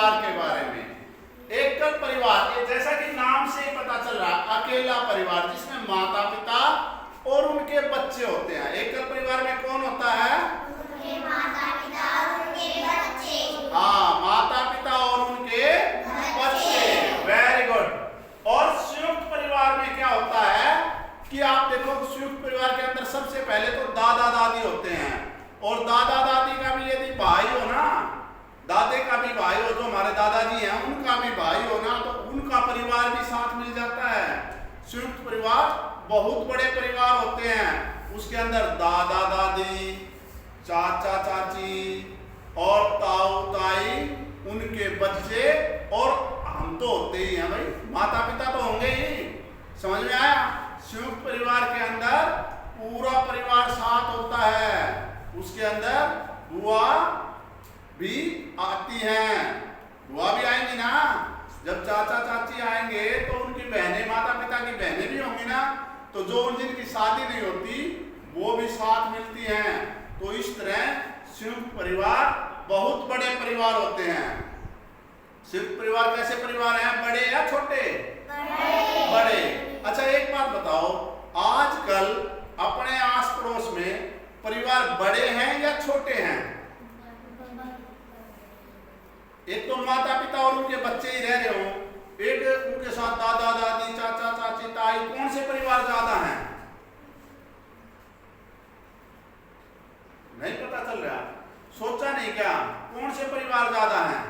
परिवार के बारे में। एकल परिवार, ये जैसा कि नाम से ही पता चल रहा है, अकेला परिवार जिसमें माता पिता और उनके बच्चे होते हैं। एकल परिवार में कौन होता है? उनके माता पिता और उनके बच्चे। हाँ, माता पिता और उनके बच्चे। Very good. और संयुक्त परिवार में क्या होता है कि आप देखो, संयुक्त परिवार के अंदर सबसे पहले तो दादा दादी होते हैं, और दादा दादी का भी यदि भाई हो ना, दादे का भी भाई हो, जो हमारे दादाजी हैं उनका भी भाई हो ना, तो उनका परिवार भी साथ मिल जाता है। संयुक्त परिवार बहुत बड़े परिवार होते हैं, उसके अंदर दादा दादी, चाचा चाची और ताऊ ताई, उनके बच्चे, और हम तो होते ही हैं भाई, माता पिता तो होंगे ही। समझ में आया? संयुक्त परिवार के अंदर पूरा परिवार साथ होता है, उसके अंदर बुआ भी आती हैं। बुआ भी आएंगी ना, जब चाचा चाची आएंगे तो उनकी बहनें, माता पिता की बहनें भी होंगी ना, तो जो जिनकी शादी नहीं होती वो भी साथ मिलती हैं। तो इस तरह संयुक्त परिवार बहुत बड़े परिवार होते हैं। संयुक्त परिवार कैसे परिवार हैं? बड़े या छोटे? बड़े। अच्छा, एक बात बताओ, आजकल अपने आस पड़ोस में परिवार बड़े हैं या छोटे हैं? एक तो माता पिता और उनके बच्चे ही रह रहे हो, एक उनके साथ दादा दादी, चाचा चाची, ताई, कौन से परिवार ज्यादा हैं? नहीं पता चल रहा? सोचा नहीं क्या कौन से परिवार ज्यादा हैं?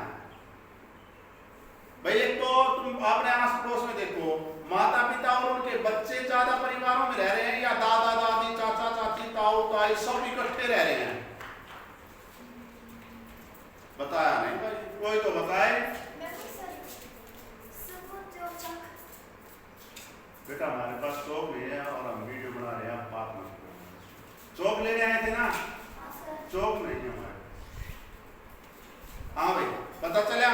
भाई एक तो तुम अपने आस पड़ोस में देखो, माता पिता और उनके बच्चे ज्यादा परिवारों में रह रहे हैं, या दादा दादी, चाचा चाची, ताऊ ताई सब इकट्ठे रह रहे हैं? बताया नहीं भाई, कोई तो बताए। बेटा हमारे पास चौक भी है और हम वीडियो बना रहे हैं, आप बात मत करो। चौक लेने आए थे ना? चौक नहीं है हमारे। हाँ भाई, पता चला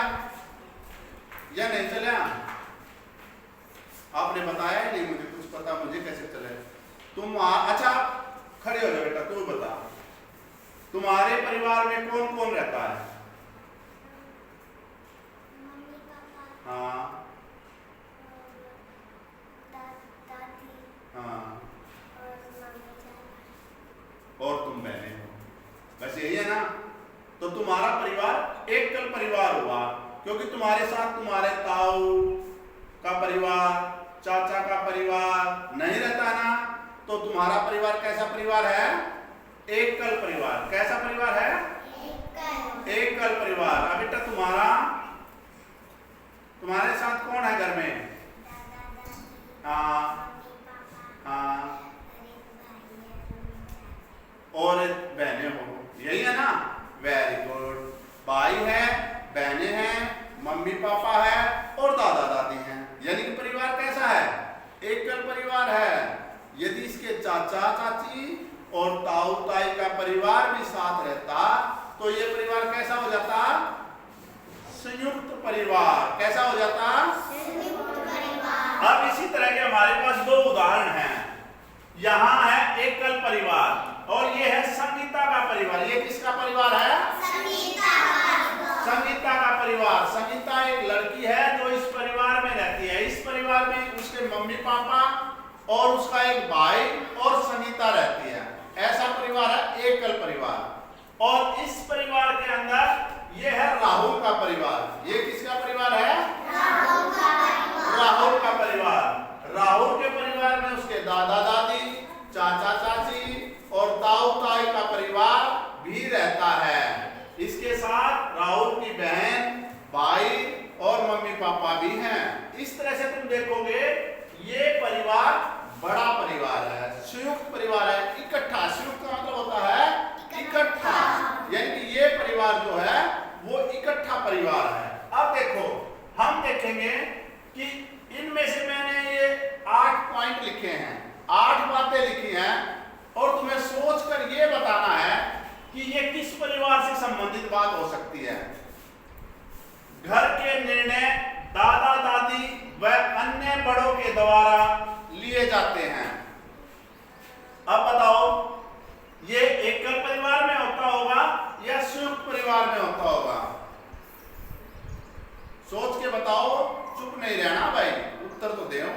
या नहीं चला? आपने बताया ही नहीं मुझे, कुछ पता मुझे कैसे चले? तुम अच्छा खड़े हो जाओ बेटा, तू बता, तुम्हारे परिवार में कौन कौन रहता है? हाँ हाँ, और तुम बहने हो, बस यही है ना? तो तुम्हारा परिवार एकल परिवार हुआ, क्योंकि तुम्हारे साथ तुम्हारे ताऊ का परिवार, चाचा का परिवार नहीं रहता ना, तो तुम्हारा परिवार कैसा परिवार है? एकल परिवार। कैसा परिवार है? एकल परिवार। अब बेटा तुम्हारे साथ कौन है घर में? हाँ हाँ, और बहनें हो, यही है ना? Very good. भाई है, बहनें हैं, मम्मी पापा है और दादा दादी हैं, यानी कि परिवार कैसा है? एकल परिवार है। यदि इसके चाचा चाची और ताऊ ताई का परिवार भी साथ रहता तो ये परिवार कैसा हो जाता? संयुक्त परिवार। कैसा हो जाता? संयुक्त परिवार। अब इसी तरह के हमारे पास दो उदाहरण हैं। यहाँ है एकल परिवार और ये है संगीता का परिवार। ये किसका परिवार है? संगीता का परिवार। संगीता एक लड़की है जो इस परिवार में रहती है। इस परिवार में उसके मम्मी पापा और उसका एक भाई और संगीता रहती है। ऐसा परिवार है एकल परिवार। और इस परिवार के अंदर ये है राहुल का परिवार। ये किसका परिवार है? राहुल का परिवार। राहुल के परिवार में उसके दादा दादी, चाचा चाची और ताऊ ताई का परिवार भी रहता है। इसके साथ राहुल की बहन, भाई और मम्मी पापा भी हैं। इस तरह से तुम देखोगे ये परिवार बड़ा परिवार है, संयुक्त परिवार है, इकट्ठा। संयुक्त का मतलब होता है इकट्ठा, यानी कि ये परिवार जो है वो इकट्ठा परिवार है। अब देखो, हम देखेंगे कि इनमें से मैंने ये 8 पॉइंट लिखे हैं, 8 बातें लिखी हैं, और तुम्हें सोचकर ये बताना है कि ये किस परिवार से संबंधित बात हो सकती है। घर के निर्णय दादा दादी व अन्य बड़ों के द्वारा लिए जाते हैं। अब बताओ, ये एकल परिवार में होता होगा या संयुक्त परिवार में होता होगा? सोच के बताओ, चुप नहीं रहना भाई, उत्तर तो दो।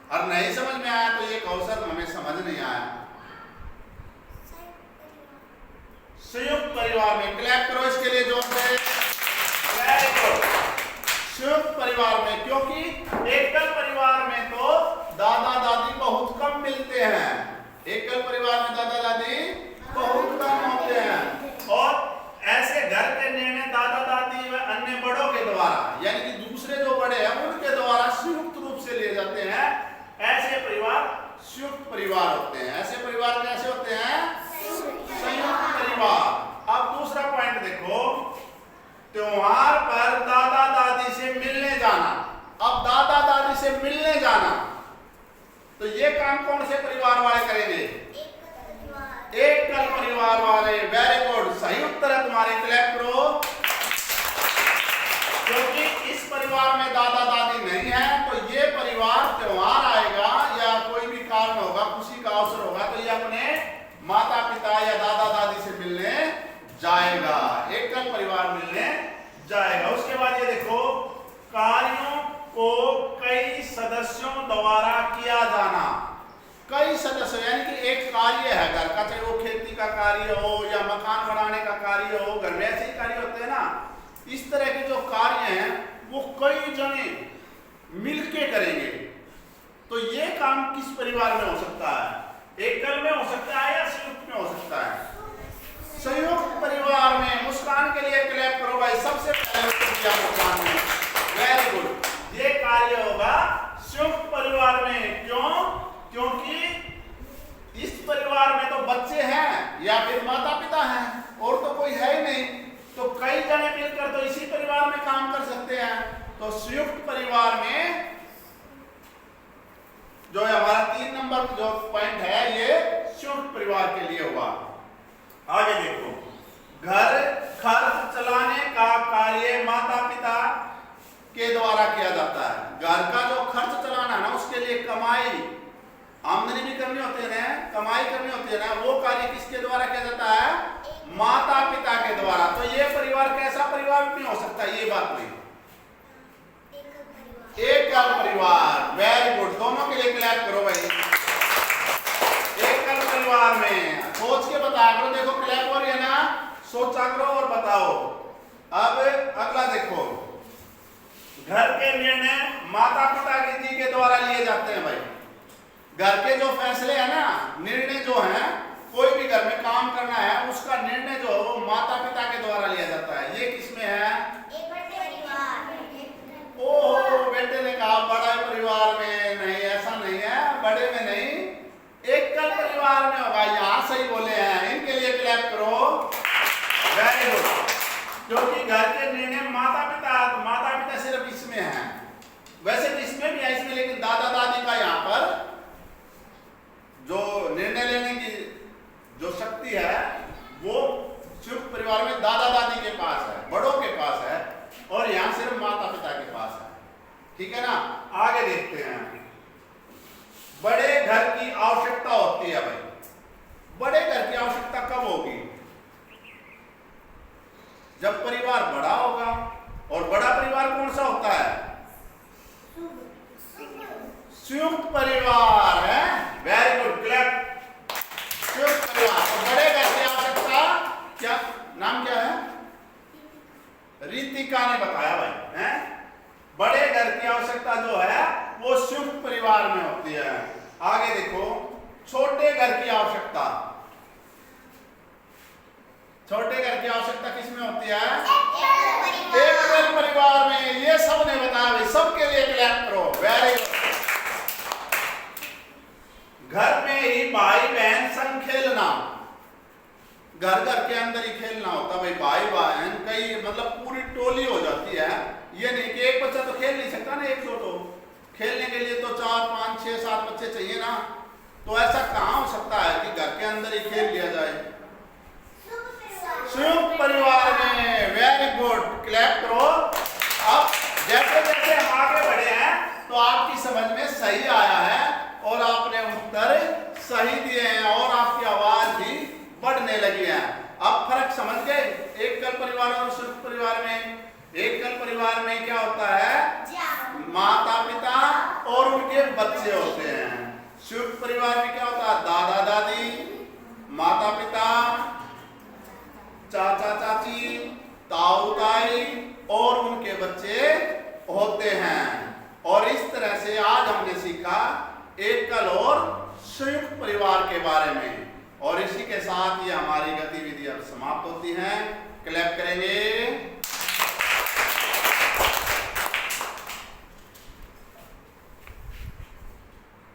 और नहीं समझ में आया तो ये कौशल हमें समझ नहीं आया। संयुक्त परिवार में क्लैप करो इसके लिए जोर से। Very good. संयुक्त परिवार में, क्योंकि एकल परिवार में तो दादा दादी बहुत कम मिलते हैं। एकल परिवार में दादा दादी बहुत कम होते हैं और ऐसे घर के निर्णय दादा दादी व अन्य बड़ों के द्वारा, यानी कि दूसरे जो बड़े हैं उनके द्वारा संयुक्त रूप से लिए जाते हैं। ऐसे परिवार संयुक्त परिवार होते हैं। ऐसे परिवार कैसे होते हैं? संयुक्त परिवार। अब दूसरा पॉइंट देखो, त्योहार पर दादा दादी से मिलने जाना। अब दादा दादी से मिलने जाना, तो ये काम कौन से परिवार वाले करेंगे? एकल परिवार वाले। वेरी गुड, सही उत्तर है तुम्हारे, क्लैप करो। क्योंकि इस परिवार में दादा दादी नहीं है, तो ये परिवार त्योहार आएगा या कोई भी कारण होगा, खुशी का अवसर होगा, तो ये अपने माता पिता या दादा दादी से मिलने जाएगा। एकल परिवार मिलने जाएगा। उसके बाद ये देखो, कार्यों को कई सदस्यों द्वारा किया जाना। कई सदस्य, यानी कि एक कार्य है घर का, चाहे वो खेती का कार्य हो या मकान बनाने का कार्य हो, घर में ऐसे ही कार्य होते हैं ना, इस तरह के जो कार्य हैं वो कई जने मिलके करेंगे। तो ये काम किस परिवार में हो सकता है? एकल में हो सकता है या संयुक्त में हो सकता है? संयुक्त परिवार में। मुस्कान के लिए क्लैप करो भाई, सबसे पहले उत्तर दिया मुस्कान ने। वेरी गुड, ये कार्य होगा संयुक्त परिवार में। क्यों? क्योंकि इस परिवार में तो बच्चे हैं या फिर माता पिता हैं और तो कोई है ही नहीं, तो कई जने मिलकर तो इसी परिवार में काम कर सकते हैं। तो संयुक्त परिवार में जो हमारा 3 नंबर जो पॉइंट है, ये संयुक्त परिवार के लिए हुआ। आगे देखो, घर खर्च चलाने का कार्य माता पिता के द्वारा किया जाता है। घर का जो खर्च चलाना है ना, उसके लिए कमाई, आमदनी भी करनी होती है ना, कमाई करनी होती है ना, वो कार्य किसके द्वारा किया जाता है? माता पिता के द्वारा। तो ये परिवार कैसा परिवार नहीं हो सकता? ये बात नहीं, एकल परिवार। वेरी गुड, दोनों के लिए क्लैप करो भाई। एकल परिवार में सोच के बताया करो। देखो क्लैप हो रही है ना, सोचा करो और बताओ। अब अगला देखो, घर के निर्णय माता पिता जी के द्वारा लिए जाते हैं भाई। घर के जो फैसले हैं ना, निर्णय जो है, कोई भी घर में काम करना है, उसका निर्णय जो है वो माता पिता के द्वारा लिया जाता है। ये किसमें है? ओहो, बेटे ने कहा बड़ा परिवार में। नहीं, ऐसा नहीं है, बड़े में नहीं, एकल परिवार में होगा। यहाँ सही बोले हैं, इनके लिए क्लैप करो। वेरी गुड, क्योंकि घर के निर्णय माता पिता सिर्फ इसमें है। वैसे तो इसमें भी है, इसमें, लेकिन दादा दादी का यहाँ पर जो निर्णय लेने की जो शक्ति है वो संयुक्त परिवार में दादा दादी के पास है, बड़ों के पास है, और यहाँ सिर्फ माता पिता के पास है। ठीक है ना? आगे देखते हैं। बड़े घर की आवश्यकता होती है भाई। बड़े घर की आवश्यकता कब होगी? जब परिवार बड़ा होगा। और बड़ा परिवार कौन सा होता है? संयुक्त परिवार है। Very good, clap. संयुक्त परिवार। तो बड़े घर की आवश्यकता, क्या नाम क्या है? रितिका ने बताया भाई, हैं? बड़े घर की आवश्यकता जो है वो संयुक्त परिवार में होती है। आगे देखो, छोटे घर की आवश्यकता। छोटे घर की आवश्यकता किसमें होती है? एकल परिवार में। ये सबने बताया भाई, सबके लिए क्लैप करो। Very good. घर में ही भाई बहन संग खेलना। घर के अंदर ही खेलना होता भाई, भाई बहन कई, मतलब पूरी टोली हो जाती है। ये नहीं कि एक बच्चा तो खेल नहीं सकता ना, एक तो खेलने के लिए तो 4, 5, 6, 7 बच्चे चाहिए ना। तो ऐसा कहाँ हो सकता है कि घर के अंदर ही खेल लिया जाए? संयुक्त परिवार में। वेरी गुड, क्लैप करो। अब जैसे जैसे हम आगे बढ़े हैं तो आपकी समझ में सही आया है और आपने उत्तर सही दिए हैं और आपकी आवाज भी बढ़ने लगी है। अब फर्क समझ गए एकल परिवार और संयुक्त परिवार में? एकल परिवार में क्या होता है? माता पिता और उनके बच्चे होते हैं। संयुक्त परिवार में क्या होता है? दादा दादी, माता पिता, चाचा चाची, ताऊ ताई और उनके बच्चे होते हैं। और इस तरह से आज हमने सीखा एकल और संयुक्त परिवार के बारे में। और इसी के साथ ये हमारी गतिविधि अब समाप्त होती है। क्लैप करेंगे।